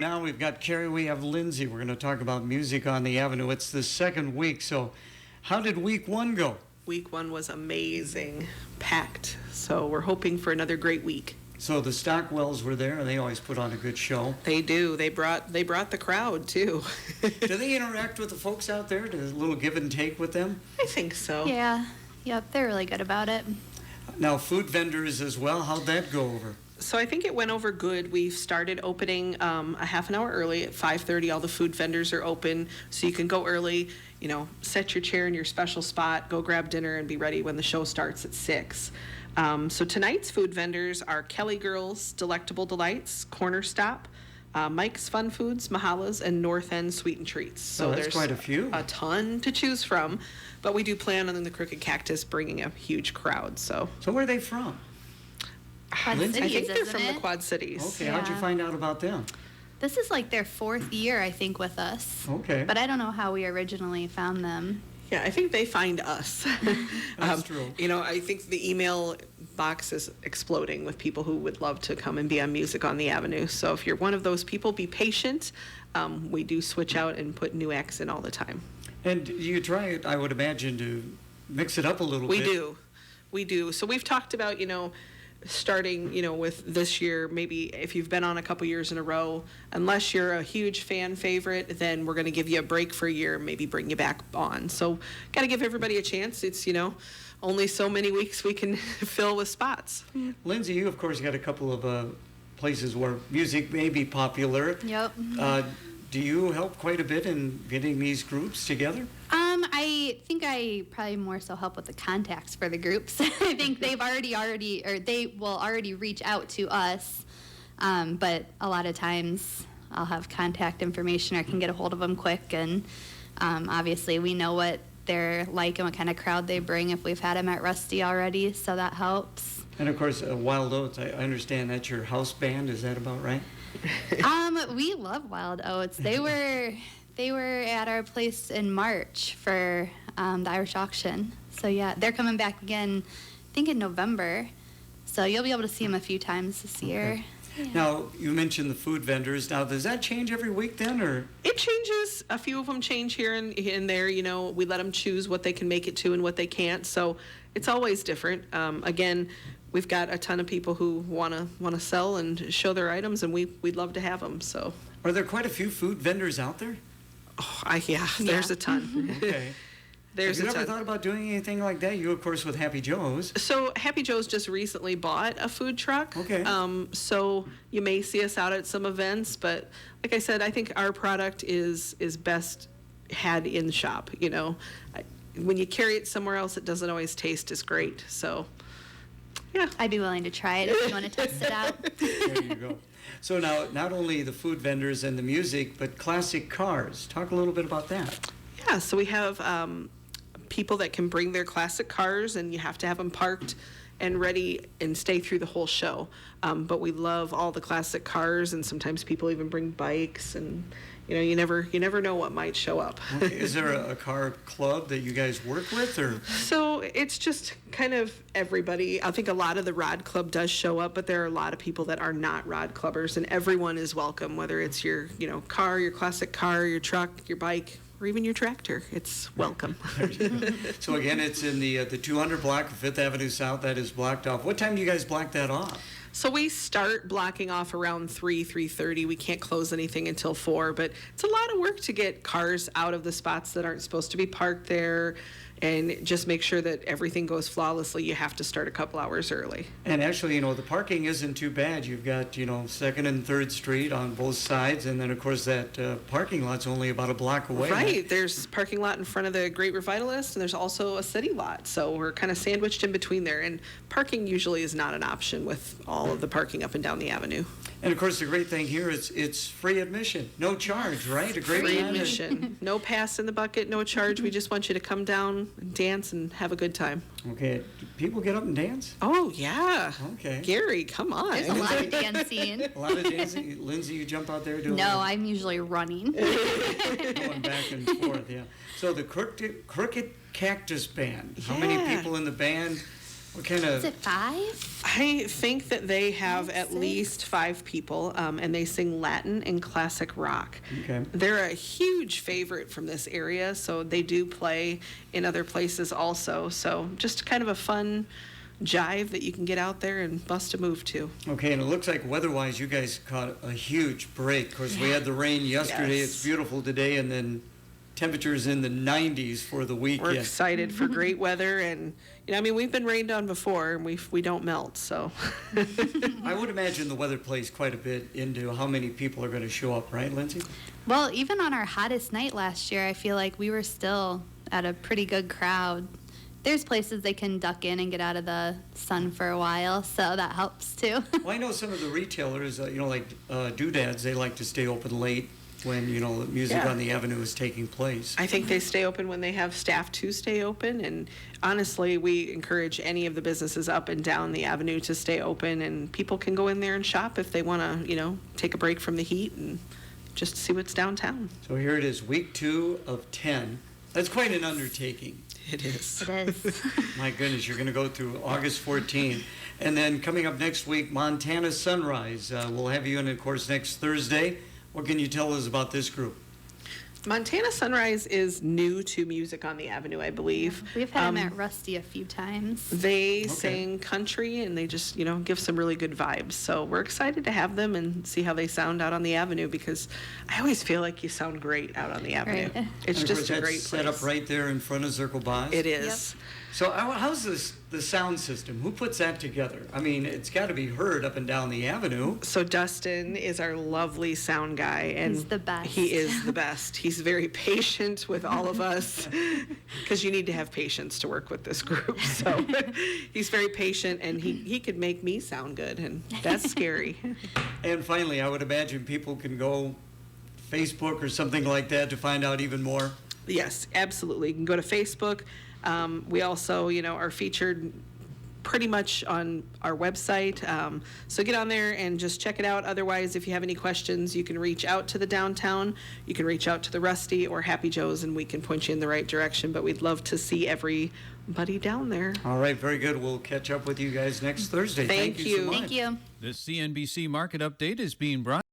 Now we've got Kari, we have Lindsay. We're going to talk about music on the Avenue. It's the second week, so how did week one go? Week one was amazing, packed. So we're hoping for another great week. So the Stockwells were there, and they always put on a good show. They do. They brought the crowd too. Do they interact with the folks out there? Do a little give and take with them? I think so. Yeah. Yep, they're really good about it. Now food vendors as well. How'd that go over? So I think it went over good. We've started opening a half an hour early at 5:30. All the food vendors are open, so you can go early, set your chair in your special spot, go grab dinner, and be ready when the show starts at 6. So tonight's food vendors are Kelly Girls, Delectable Delights, Corner Stop, Mike's Fun Foods, Mahala's, and North End Sweet and Treats. So that's there's quite a few. A ton to choose from, but we do plan on the Crooked Cactus bringing a huge crowd. So where are they from? Quad Lindsay? I Cities, think they're isn't from it? the Quad Cities. Okay, how'd you Yeah. find out about them? This is like their 4th year, I think, with us. Okay. But I don't know how we originally found them. Yeah, I think they find us. That's true. I think the email box is exploding with people who would love to come and be on Music on the Avenue. So if you're one of those people, be patient. We do switch out and put new acts in all the time. And you try, I would imagine, to mix it up a little bit. We do. So we've talked about, starting, with this year, maybe if you've been on a couple years in a row, unless you're a huge fan favorite, then we're going to give you a break for a year and maybe bring you back on. So got to give everybody a chance. It's, only so many weeks we can fill with spots. Lindsay, you, of course, got a couple of places where music may be popular. Yep. Do you help quite a bit in getting these groups together? I think I probably more so help with the contacts for the groups. I think they've they will already reach out to us, but a lot of times I'll have contact information or can get a hold of them quick, and obviously we know what they're like and what kind of crowd they bring if we've had them at Rusty already, so that helps. And of course, Wild Oats, I understand that's your house band, is that about right? We love Wild Oats. They were at our place in March for the Irish auction. So yeah, they're coming back again, I think in November. So you'll be able to see them a few times this year. Okay. Yeah. Now, you mentioned the food vendors. Now, does that change every week then, or? It changes. A few of them change here and there. We let them choose what they can make it to and what they can't. So it's always different. Again, we've got a ton of people who want to sell and show their items, and we'd love to have them. So Are there quite a few food vendors out there? There's a ton. Okay. There's Have you a ever ton. thought about doing anything like that? You, of course, with Happy Joe's. So Happy Joe's just recently bought a food truck. Okay. So you may see us out at some events, but like I said, I think our product is best had in the shop. When you carry it somewhere else, it doesn't always taste as great. So, yeah. I'd be willing to try it if you want to test it out. There you go. So now, not only the food vendors and the music, but classic cars. Talk a little bit about that. Yeah, so we have people that can bring their classic cars, and you have to have them parked and ready and stay through the whole show. But we love all the classic cars, and sometimes people even bring bikes, and you never know what might show up. Okay. Is there a car club that you guys work with, or? So it's just kind of everybody. I think a lot of the Rod Club does show up, but there are a lot of people that are not Rod Clubbers, and everyone is welcome, whether it's your car, your classic car, your truck, your bike, or even your tractor. It's welcome. So again, it's in the 200 block of 5th Avenue South. That is blocked off. What time do you guys block that off? So we start blocking off around 3:30. We can't close anything until 4, but it's a lot of work to get cars out of the spots that aren't supposed to be parked there, and just make sure that everything goes flawlessly. You have to start a couple hours early. And actually, the parking isn't too bad. You've got, 2nd and 3rd Street on both sides, and then, of course, that parking lot's only about a block away. Right. There's parking lot in front of the Great Revitalist, and there's also a city lot. So we're kind of sandwiched in between there, and parking usually is not an option with all of the parking up and down the avenue. And, of course, the great thing here is it's free admission. No charge, right? A great Free plan. admission. No pass in the bucket, no charge. We just want you to come down and dance and have a good time. Okay. Do people get up and dance? Oh, yeah. Okay. Gary, come on. There's a lot of dancing. A lot of dancing. Lindsay, you jump out there doing No, I'm usually running. going back and forth, yeah. So the Crooked Cactus Band. How many Yeah. people in the band? What kind Is of, it 5? I think that they have Five, at 6? least 5 people, and they sing Latin and classic rock. Okay. They're a huge favorite from this area, so they do play in other places also. So just kind of a fun jive that you can get out there and bust a move to. okay, and it looks like weather-wise, you guys caught a huge break. Of course, we had the rain yesterday. Yes. It's beautiful today, and then temperatures in the 90s for the We're weekend. excited for great weather, and we've been rained on before, and we don't melt. So I would imagine the weather plays quite a bit into how many people are going to show up, right, Lindsay? Well, even on our hottest night last year, I feel like we were still at a pretty good crowd. There's places they can duck in and get out of the sun for a while, so that helps too. Well, I know some of the retailers, like doodads, they like to stay open late when, the music Yeah. on the avenue is taking place. I think they stay open when they have staff to stay open, and honestly, we encourage any of the businesses up and down the avenue to stay open, and people can go in there and shop if they want to, take a break from the heat and just see what's downtown. So here it is, week 2 of 10. That's quite an undertaking. It is. It is. My goodness, you're going to go through August 14. And then coming up next week, Montana Sunrise. We'll have you in, of course, next Thursday. What can you tell us about this group? Montana Sunrise is new to music on the avenue, I believe. We've had them at Rusty a few times. They sing country, and they just, give some really good vibes. So we're excited to have them and see how they sound out on the avenue, because I always feel like you sound great out on the avenue. Right. It's And of just course, a that's great set place. up right there in front of Zirkle Boss. It is. So how's the sound system? Who puts that together? I mean, it's got to be heard up and down the avenue. So Dustin is our lovely sound guy, and He's the best. He is the best. He's very patient with all of us, because you need to have patience to work with this group. So he's very patient, and he could make me sound good, and that's scary. And finally, I would imagine people can go Facebook or something like that to find out even more. Yes, absolutely. You can go to Facebook. We also, are featured pretty much on our website. So get on there and just check it out. Otherwise, if you have any questions, you can reach out to the downtown. You can reach out to the Rusty or Happy Joe's, and we can point you in the right direction. But we'd love to see everybody down there. All right, very good. We'll catch up with you guys next Thursday. Thank so you. much. Thank you. This CNBC Market Update is being brought